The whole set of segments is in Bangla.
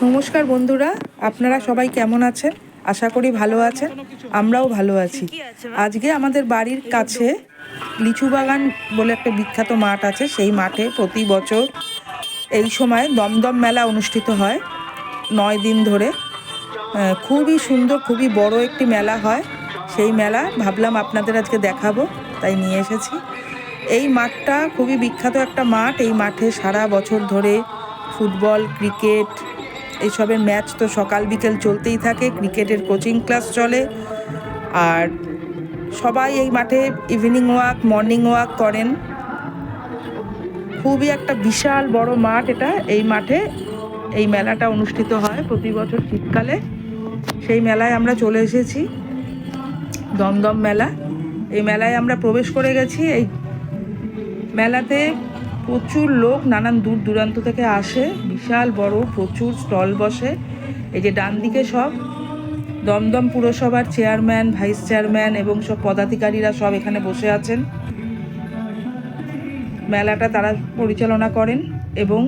নমস্কার বন্ধুরা, আপনারা সবাই কেমন আছেন? আশা করি ভালো আছেন। আমরাও ভালো আছি। আজকে আমাদের বাড়ির কাছে লিচু বাগান বলে একটা বিখ্যাত মাঠ আছে। সেই মাঠে প্রতি বছর এই সময় দমদম মেলা অনুষ্ঠিত হয় 9 দিন ধরে। খুবই সুন্দর, খুবই বড় একটি মেলা হয়। সেই মেলা ভাবলাম আপনাদের আজকে দেখাবো, তাই নিয়ে এসেছি। এই মাঠটা খুবই বিখ্যাত একটা মাঠ। এই মাঠে সারা বছর ধরে ফুটবল, ক্রিকেট এইসবের ম্যাচ তো সকাল বিকেল চলতেই থাকে। ক্রিকেটের কোচিং ক্লাস চলে, আর সবাই এই মাঠে ইভিনিং ওয়াক, মর্নিং ওয়াক করেন। খুবই একটা বিশাল বড় মাঠ এটা। এই মাঠে এই মেলাটা অনুষ্ঠিত হয় প্রতি বছর শীতকালে। সেই মেলায় আমরা চলে এসেছি, দমদম মেলা। এই মেলায় আমরা প্রবেশ করে গেছি। এই মেলাতে প্রচুর লোক নানান দূর দূরান্ত থেকে আসে। বিশাল বড় প্রচুর স্টল বসে। এই যে ডান দিকে সব দমদম পুরসভার চেয়ারম্যান, ভাইস চেয়ারম্যান এবং সব পদাধিকারীরা সব এখানে বসে আছেন। মেলাটা তারা পরিচালনা করেন এবং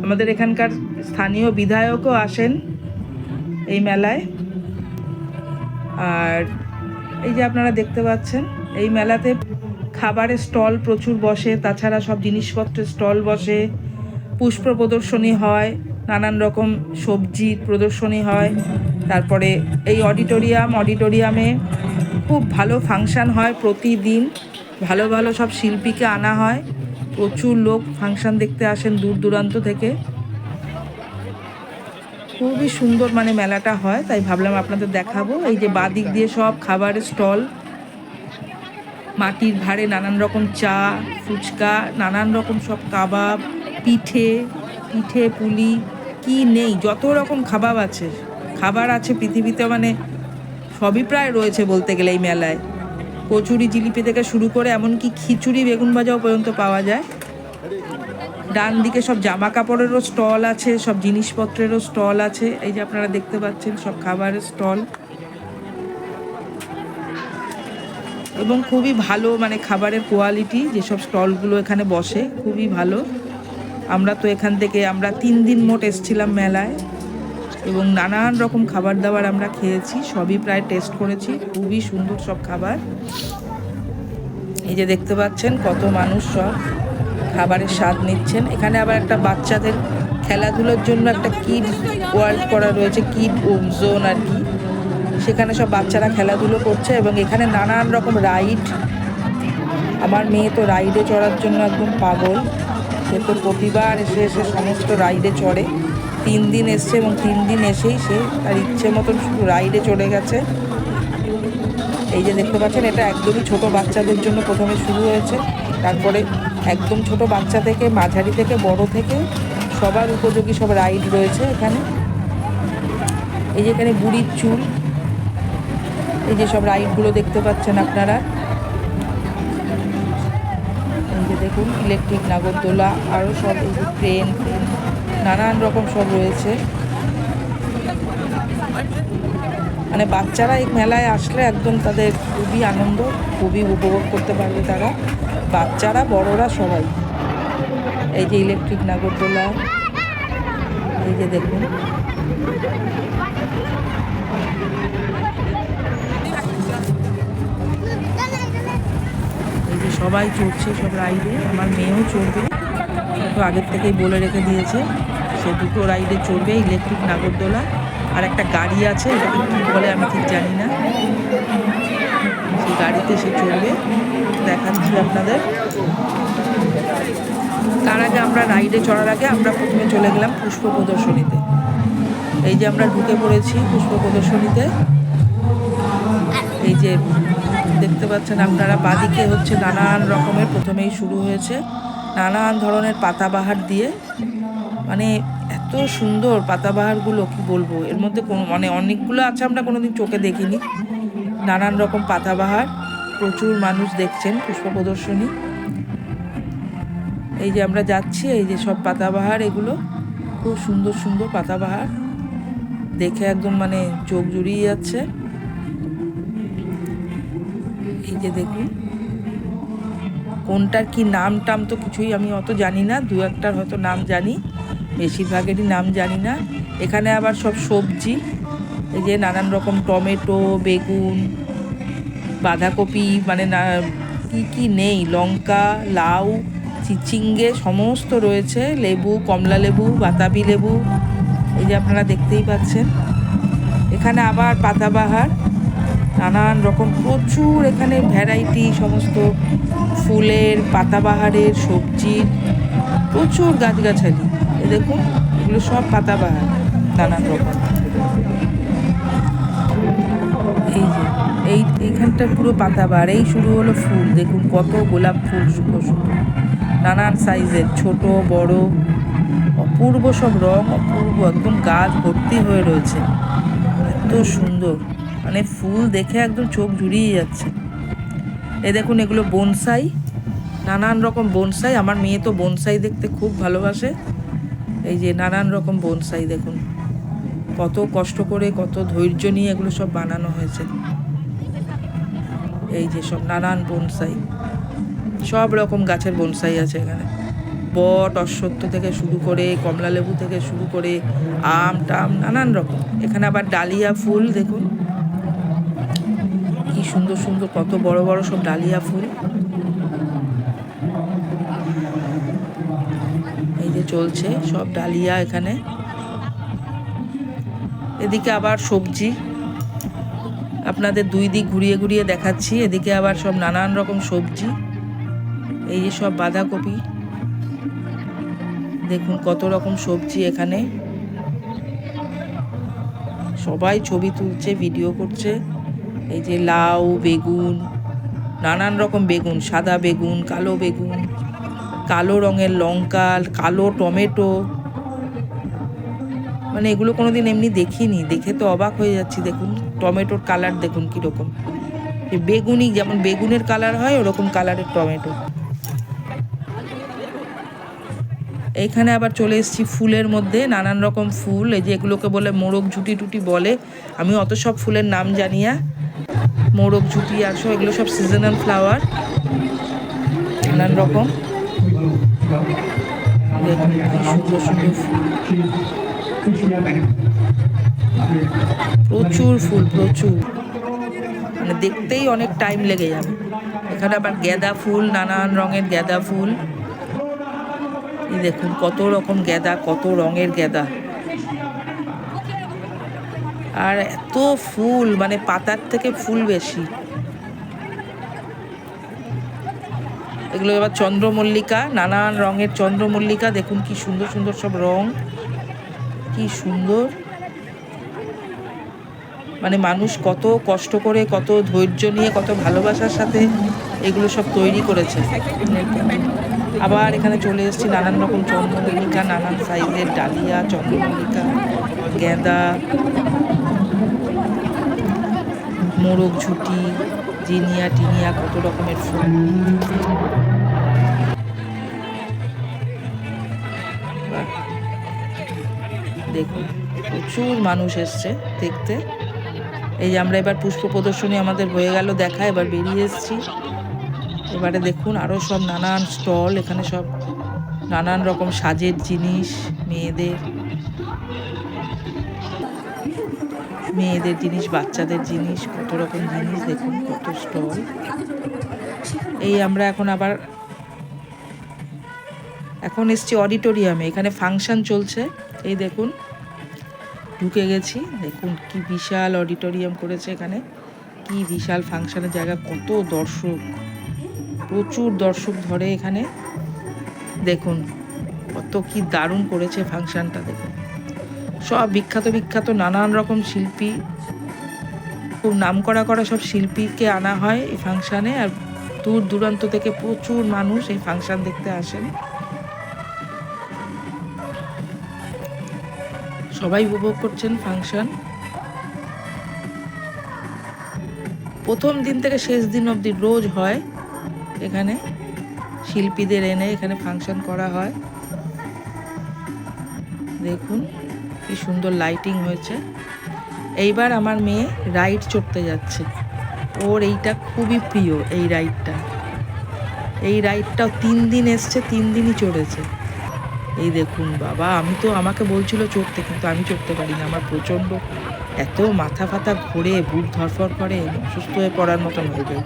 আমাদের এখানকার স্থানীয় বিধায়কও আসেন এই মেলায়। আর এই যে আপনারা দেখতে পাচ্ছেন, এই মেলাতে খাবারের স্টল প্রচুর বসে, তাছাড়া সব জিনিসপত্রের স্টল বসে, পুষ্প প্রদর্শনী হয়, নানান রকম সবজির প্রদর্শনী হয়। তারপরে এই অডিটোরিয়ামে খুব ভালো ফাংশান হয় প্রতিদিন। ভালো ভালো সব শিল্পীকে আনা হয়। প্রচুর লোক ফাংশান দেখতে আসেন দূর দূরান্ত থেকে। খুবই সুন্দর মেলাটা হয়, তাই ভাবলাম আপনাদের দেখাবো। এই যে বাদিক দিয়ে সব খাবারের স্টল, মাটির ভাঁড়ে নানান রকম চা, ফুচকা, নানান রকম সব কাবাব, পিঠে পুলি, কি নেই যত রকম খাবার আছে পৃথিবীতে, সবই প্রায় রয়েছে বলতে গেলে এই মেলায়। কচুরি, জিলিপি থেকে শুরু করে এমনকি খিচুড়ি, বেগুন ভাজাও পর্যন্ত পাওয়া যায়। ডান দিকে সব জামা কাপড়েরও স্টল আছে, সব জিনিসপত্রেরও স্টল আছে। এই যে আপনারা দেখতে পাচ্ছেন সব খাবারের স্টল, এবং খুবই ভালো খাবারের কোয়ালিটি। যেসব স্টলগুলো এখানে বসে খুবই ভালো। আমরা 3 দিন মোট এসেছিলাম মেলায়, এবং নানান রকম খাবার দাবার আমরা খেয়েছি, সবই প্রায় টেস্ট করেছি। খুবই সুন্দর সব খাবার। এই যে দেখতে পাচ্ছেন কত মানুষ সব খাবারের স্বাদ নিচ্ছেন। এখানে আবার একটা বাচ্চাদের খেলাধুলোর জন্য একটা কিড ওয়ার্ল্ড করা রয়েছে, কিড জোন আর কি। সেখানে সব বাচ্চারা খেলাধুলো করছে, এবং এখানে নানান রকম রাইড। আমার মেয়ে তো রাইডে চড়ার জন্য একদম পাগল। সে তো প্রতিবার এসে সমস্ত রাইডে চড়ে। 3 দিন এসছে, এবং 3 দিন এসেই সে তার ইচ্ছে মতন শুধু রাইডে চড়ে গেছে। এই যে দেখতে পাচ্ছেন, এটা একদমই ছোট বাচ্চাদের জন্য প্রথমে শুরু হয়েছে। তারপরে একদম ছোট বাচ্চা থেকে, মাঝারি থেকে, বড় থেকে সবার উপযোগী সব রাইড রয়েছে এখানে। এই যে এখানে বুড়ির চুল, এই যে সব রাইডগুলো দেখতে পাচ্ছেন আপনারা। এই যে দেখুন ইলেকট্রিক নাগরদোলা, আরও সব এই যে ট্রেন, নানান রকম সব রয়েছে। বাচ্চারা এই মেলায় আসলে একদম তাদের খুবই আনন্দ, খুবই উপভোগ করতে পারবে তারা, বাচ্চারা বড়রা সবাই। এই যে ইলেকট্রিক নাগরদোলা, এই যে দেখুন। এই যে সবাই চড়ছে সব রাইডে। আমার মেয়েও চড়বে, তো আগের থেকেই বলে রেখে দিয়েছে সে 2টো রাইডে চড়বে, ইলেকট্রিক নাগরদোলা আর একটা গাড়ি আছে, এটাকে কী বলে আমি ঠিক জানি না। সেই গাড়িতে সে চড়বে, দেখাচ্ছি আপনাদের। তার আগে আমরা রাইডে চড়ার আগে আমরা প্রথমে চলে গেলাম পুষ্প প্রদর্শনীতে। এই যে আমরা ঢুকে পড়েছি পুষ্প প্রদর্শনীতে। এই যে দেখতে পাচ্ছেন আপনারা, বাদিকে হচ্ছে নানান রকমের, প্রথমেই শুরু হয়েছে নানান ধরনের পাতাবাহার দিয়ে। এত সুন্দর পাতাবাহারগুলো, কি বলবো। এর মধ্যে অনেকগুলো আছে আমরা কোনোদিন চোখে দেখিনি। নানান রকম পাতাবাহার, প্রচুর মানুষ দেখছেন পুষ্প প্রদর্শনী। এই যে আমরা যাচ্ছি, এই যে সব পাতাবাহার, এগুলো খুব সুন্দর সুন্দর পাতাবাহার, দেখে একদম চোখ জুড়িয়ে যাচ্ছে। এই যে দেখুন, কোনটার কি নাম টাম তো কিছুই আমি অত জানি না, 2-1টার হয়তো নাম জানি। বেশিরভাগেরই নাম জানি না। এখানে আবার সব সবজি, এই যে নানান রকম টমেটো, বেগুন, বাঁধাকপি, মানে না কি কি নেই, লঙ্কা, লাউ, চিচিঙ্গে সমস্ত রয়েছে, লেবু, কমলা লেবু, বাতাবি লেবু, এই যে আপনারা দেখতেই পাচ্ছেন। এখানে আবার পাতাবাহার, নানান রকম প্রচুর এখানে ভ্যারাইটি, সমস্ত ফুলের, পাতাবাহারের, সবজির প্রচুর গাছগাছালি। এ দেখুন, এগুলো সব পাতাবাহার নানান রকম। এই যে এইখানটা পুরো পাতাবাহার। এই শুরু হলো ফুল, দেখুন কত গোলাপ ফুল, সুন্দর সুন্দর নানান সাইজের, ছোট বড়, অপূর্ব সব রং, অপূর্ব, একদম গাছ ভর্তি হয়ে রয়েছে, এত সুন্দর, মানে ফুল দেখে একদম চোখ জুড়িয়ে যাচ্ছে। এই দেখুন, এগুলো বনসাই, নানান রকম বনসাই। আমার মেয়ে তো বনসাই দেখতে খুব ভালোবাসে। এই যে নানান রকম বনসাই, দেখুন কত কষ্ট করে, কত ধৈর্য নিয়ে এগুলো সব বানানো হয়েছে। এই যে সব নানান বনসাই, সব রকম গাছের বনসাই আছে এখানে, বট, অশ্বত্থ থেকে শুরু করে, কমলা লেবু থেকে শুরু করে, আম টাম নানান রকম। এখানে আবার ডালিয়া ফুল, দেখুন কি সুন্দর সুন্দর, কত বড় বড় সব ডালিয়া ফুল। এই যে চলছে সব ডালিয়া এখানে। এদিকে আবার সবজি, আপনাদের দুই দিক ঘুরিয়ে ঘুরিয়ে দেখাচ্ছি। এদিকে আবার সব নানান রকম সবজি, এই যে সব বাঁধাকপি, দেখুন কত রকম সবজি এখানে। সবাই ছবি তুলছে, ভিডিও করছে। এই যে লাউ, বেগুন, নানান রকম বেগুন, সাদা বেগুন, কালো বেগুন, কালো রঙের লঙ্কা, কালো টমেটো, মানে এগুলো কোনোদিন এমনি দেখিনি, দেখে তো অবাক হয়ে যাচ্ছি। দেখুন টমেটোর কালার দেখুন কীরকম, বেগুনি, যেমন বেগুনের কালার হয় ওরকম কালারের টমেটো। এইখানে আবার চলে এসেছি ফুলের মধ্যে, নানান রকম ফুল, এই যে এগুলোকে বলে মোরগ ঝুটি টুটি বলে, আমি অত সব ফুলের নাম জানি না। মোরগ ঝুটি আর সব, এগুলো সব সিজনাল ফ্লাওয়ার, নানান রকম। দেখুন কি সুন্দর সুন্দর ফুল, প্রচুর ফুল, প্রচুর, মানে দেখতেই অনেক টাইম লেগে যাবে। এখানে আবার গেঁদা ফুল, নানান রঙের গেঁদা ফুল, এই দেখুন কত রকম গেঁদা, কত রঙের গেঁদা, আর এত ফুল, মানে পাতার থেকে ফুল বেশি। এগুলো আবার চন্দ্রমল্লিকা, নানান রঙের চন্দ্রমল্লিকা, দেখুন কি সুন্দর সুন্দর সব রং, কি সুন্দর, মানে মানুষ কত কষ্ট করে, কত ধৈর্য নিয়ে, কত ভালোবাসার সাথে এগুলো সব তৈরি করেছে। আবার এখানে চলে এসেছি, নানান রকম চন্দ্রমল্লিকা, নানান সাইজের ডালিয়া, চন্দ্রমল্লিকা, গেঁদা, মোরগ ঝুটি, জিনিয়া টিনিয়া, কত রকমের ফুল। দেখুন প্রচুর মানুষ এসছে দেখতে। এই যে আমরা এবার পুষ্প প্রদর্শনী আমাদের হয়ে গেল দেখা, এবার বেরিয়ে এসেছি। এবারে দেখুন আরও সব নানান স্টল, এখানে সব নানান রকম সাজের জিনিস, মেয়েদের জিনিস, বাচ্চাদের জিনিস, কত রকম জিনিস, দেখুন কত স্টল। এই আমরা এখন এসছি অডিটোরিয়ামে, এখানে ফাংশন চলছে। এই দেখুন ঢুকে গেছি, দেখুন কি বিশাল অডিটোরিয়াম করেছে এখানে, কি বিশাল ফাংশনের জায়গা, কত দর্শক, প্রচুর দর্শক ধরে এখানে। দেখুন কত কি দারুণ করেছে ফাংশনটা, দেখুন সব বিখ্যাত বিখ্যাত নানান রকম শিল্পী, খুব নামকরা করা সব শিল্পীকে আনা হয় এই ফাংশানে, আর দূর দূরান্ত থেকে প্রচুর মানুষ এই ফাংশন দেখতে আসেন। সবাই উপভোগ করছেন ফাংশন। প্রথম দিন থেকে শেষ দিন অবধি রোজ হয় এখানে, শিল্পীদের এনে এখানে ফাংশন করা হয়। দেখুন কি সুন্দর লাইটিং হয়েছে। এইবার আমার মেয়ে রাইড চড়তে যাচ্ছে, ওর এইটা খুবই প্রিয়, এই রাইডটাও 3 দিন এসছে, 3 দিনই চড়েছে। এই দেখুন বাবা, আমাকে বলছিল চড়তে, কিন্তু আমি চড়তে পারি না। আমার প্রচণ্ড এত মাথা ফাতা ঘোরে, বুক ধরফর করে, অসুস্থ হয়ে পড়ার মতন হয়ে যায়।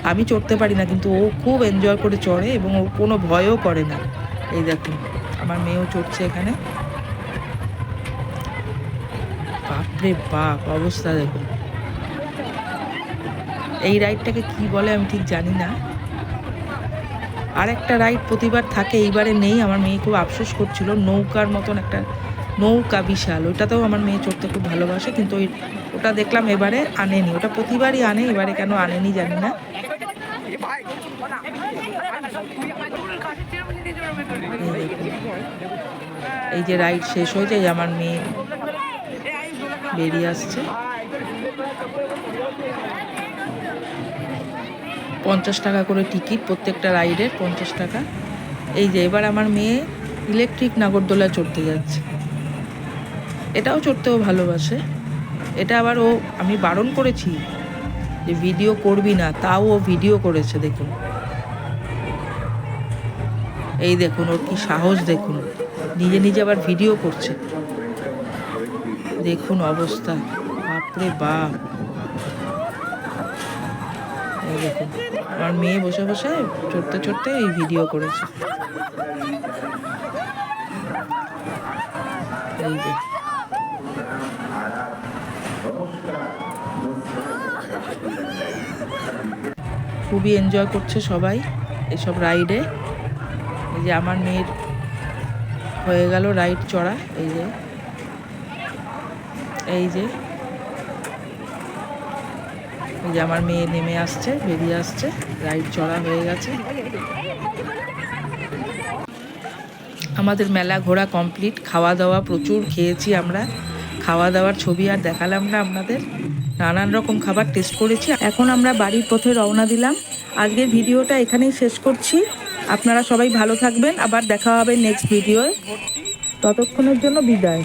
আমি চড়তে পারি না, কিন্তু ও খুব এনজয় করে চড়ে এবং ও কোনো ভয়ও করে না। এই দেখুন আমার মেয়েও চড়ছে এখানে। বাপরে বাপ, অবস্থা দেখুন। এই রাইডটাকে কি বলে আমি ঠিক জানি না। আর একটা রাইড প্রতিবার থাকে, এইবারে নেই। আমার মেয়ে খুব আফসোস করছিল। নৌকার মতন একটা নৌকা বিশাল, ওইটাতেও আমার মেয়ে চড়তে খুব ভালোবাসে, কিন্তু ওটা দেখলাম এবারে আনেনি। ওটা প্রতিবারই আনে, এবারে কেন আনেনি জানি না। এই যে রাইড শেষ হয়ে যায়, আমার মেয়ে বেরিয়ে আসছে। 50 টাকা করে টিকিট, প্রত্যেকটা রাইডের 50 টাকা। এই যে এবার আমার মেয়ে ইলেকট্রিক নাগরদোলা চড়তে যাচ্ছে। এটাও চড়তেও ভালোবাসে। এটা আবার আমি বারণ করেছি যে ভিডিও করবি না, তাও ও ভিডিও করেছে। দেখুন, এই দেখুন ওর কি সাহস, দেখুন নিজে নিজে আবার ভিডিও করছে। দেখুন অবস্থা, বাপরে বাপ। এই দেখুন আমার মেয়ে বসে বসে চড়তে চড়তে এই ভিডিও করেছে। এই যে খুবই এনজয় করছে সবাই এসব রাইডে। এই যে আমার মেয়ের হয়ে গেল রাইড চড়া। এই যে এই যে এই যে আমার মেয়ে নেমে আসছে, বেরিয়ে আসছে, রাইড চড়া হয়ে গেছে। আমাদের মেলা ঘোরা কমপ্লিট। খাওয়া দাওয়া প্রচুর খেয়েছি আমরা। খাওয়া দাওয়ার ছবি আর দেখালাম না আপনাদের। নানান রকম খাবার টেস্ট করেছি। এখন আমরা বাড়ির পথে রওনা দিলাম। আজকের ভিডিওটা এখানেই শেষ করছি। আপনারা সবাই ভালো থাকবেন, আবার দেখা হবে নেক্সট ভিডিওয়। ততক্ষণের জন্য বিদায়।